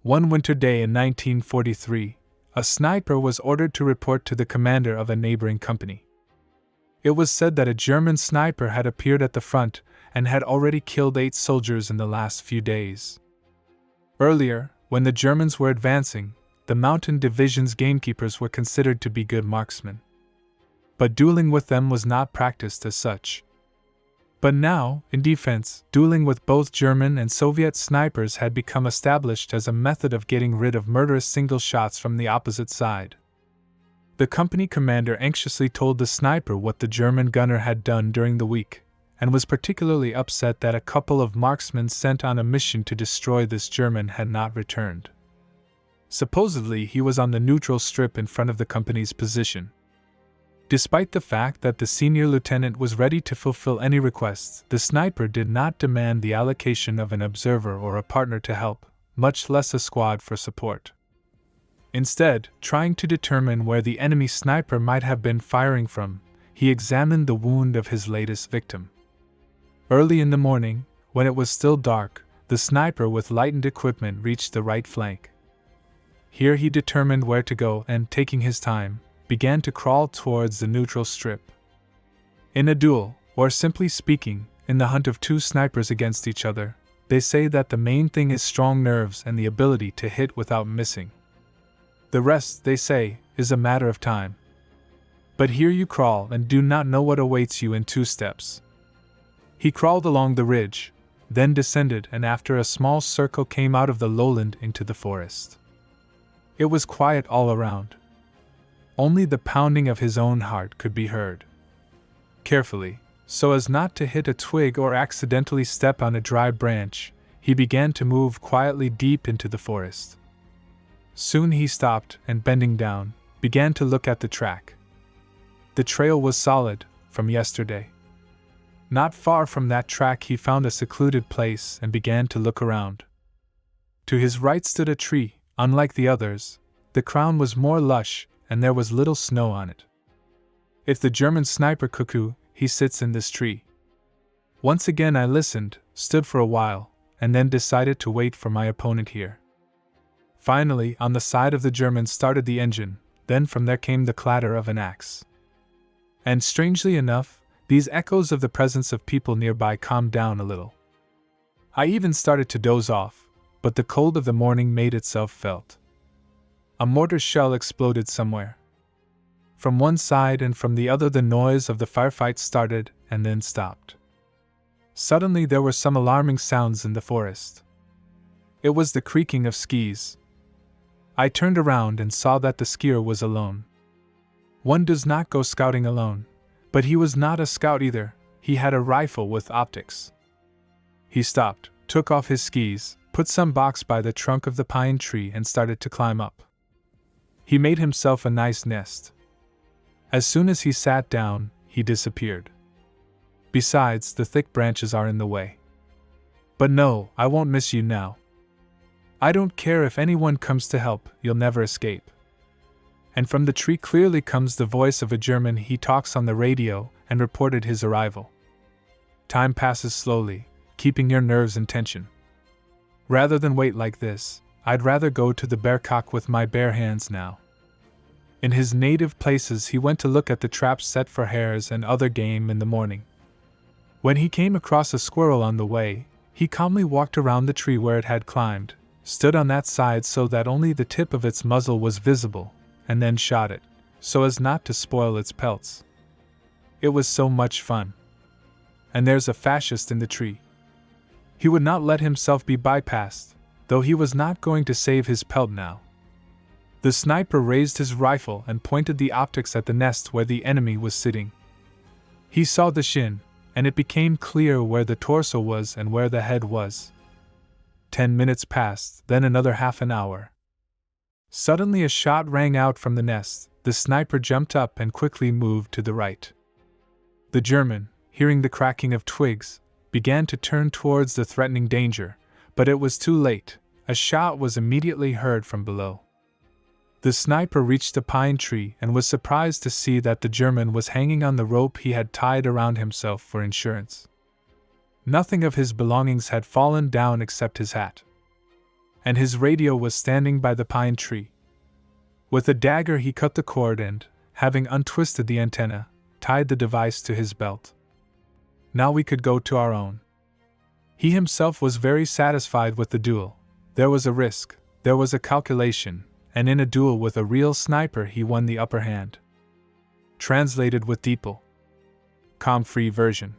One winter day in 1943, a sniper was ordered to report to the commander of a neighboring company. It was said that a German sniper had appeared at the front and had already killed 8 soldiers in the last few days. Earlier, when the Germans were advancing, the mountain division's gamekeepers were considered to be good marksmen. But dueling with them was not practiced as such. But now, in defense, dueling with both German and Soviet snipers had become established as a method of getting rid of murderous single shots from the opposite side. The company commander anxiously told the sniper what the German gunner had done during the week, and was particularly upset that a couple of marksmen sent on a mission to destroy this German had not returned. Supposedly, he was on the neutral strip in front of the company's position. Despite the fact that the senior lieutenant was ready to fulfill any requests, the sniper did not demand the allocation of an observer or a partner to help, much less a squad for support. Instead, trying to determine where the enemy sniper might have been firing from, he examined the wound of his latest victim. Early in the morning, when it was still dark, the sniper with lightened equipment reached the right flank. Here he determined where to go and, taking his time, began to crawl towards the neutral strip. In a duel, or simply speaking, in the hunt of 2 snipers against each other, they say that the main thing is strong nerves and the ability to hit without missing. The rest, they say, is a matter of time. But here you crawl and do not know what awaits you in 2 steps. He crawled along the ridge, then descended and after a small circle came out of the lowland into the forest. It was quiet all around. Only the pounding of his own heart could be heard. Carefully, so as not to hit a twig or accidentally step on a dry branch, he began to move quietly deep into the forest. Soon he stopped and, bending down, began to look at the track. The trail was solid, from yesterday. Not far from that track he found a secluded place and began to look around. To his right stood a tree, unlike the others. The crown was more lush, and there was little snow on it. It's the German sniper Cuckoo, he sits in this tree. Once again I listened, stood for a while, and then decided to wait for my opponent here. Finally, on the side of the German started the engine, then from there came the clatter of an axe. And strangely enough, these echoes of the presence of people nearby calmed down a little. I even started to doze off, but the cold of the morning made itself felt. A mortar shell exploded somewhere. From one side and from the other the noise of the firefight started and then stopped. Suddenly there were some alarming sounds in the forest. It was the creaking of skis. I turned around and saw that the skier was alone. One does not go scouting alone, but he was not a scout either. He had a rifle with optics. He stopped, took off his skis, put some box by the trunk of the pine tree and started to climb up. He made himself a nice nest. As soon as he sat down, he disappeared. Besides, the thick branches are in the way. But no, I won't miss you now. I don't care if anyone comes to help, you'll never escape. And from the tree clearly comes the voice of a German. He talks on the radio and reported his arrival. Time passes slowly, keeping your nerves in tension. Rather than wait like this, I'd rather go to the bearcock with my bare hands now. In his native places he went to look at the traps set for hares and other game in the morning. When he came across a squirrel on the way, he calmly walked around the tree where it had climbed, stood on that side so that only the tip of its muzzle was visible, and then shot it, so as not to spoil its pelts. It was so much fun. And there's a fascist in the tree. He would not let himself be bypassed, though he was not going to save his pelt now. The sniper raised his rifle and pointed the optics at the nest where the enemy was sitting. He saw the shin, and it became clear where the torso was and where the head was. 10 minutes passed, then another half an hour. Suddenly a shot rang out from the nest. The sniper jumped up and quickly moved to the right. The German, hearing the cracking of twigs, began to turn towards the threatening danger, but it was too late. A shot was immediately heard from below. The sniper reached a pine tree and was surprised to see that the German was hanging on the rope he had tied around himself for insurance. Nothing of his belongings had fallen down except his hat. and his radio was standing by the pine tree. With a dagger he cut the cord and, having untwisted the antenna, tied the device to his belt. Now we could go to our own. He himself was very satisfied with the duel. There was a risk, there was a calculation, and in a duel with a real sniper he won the upper hand. Translated with DeepL. Com free version.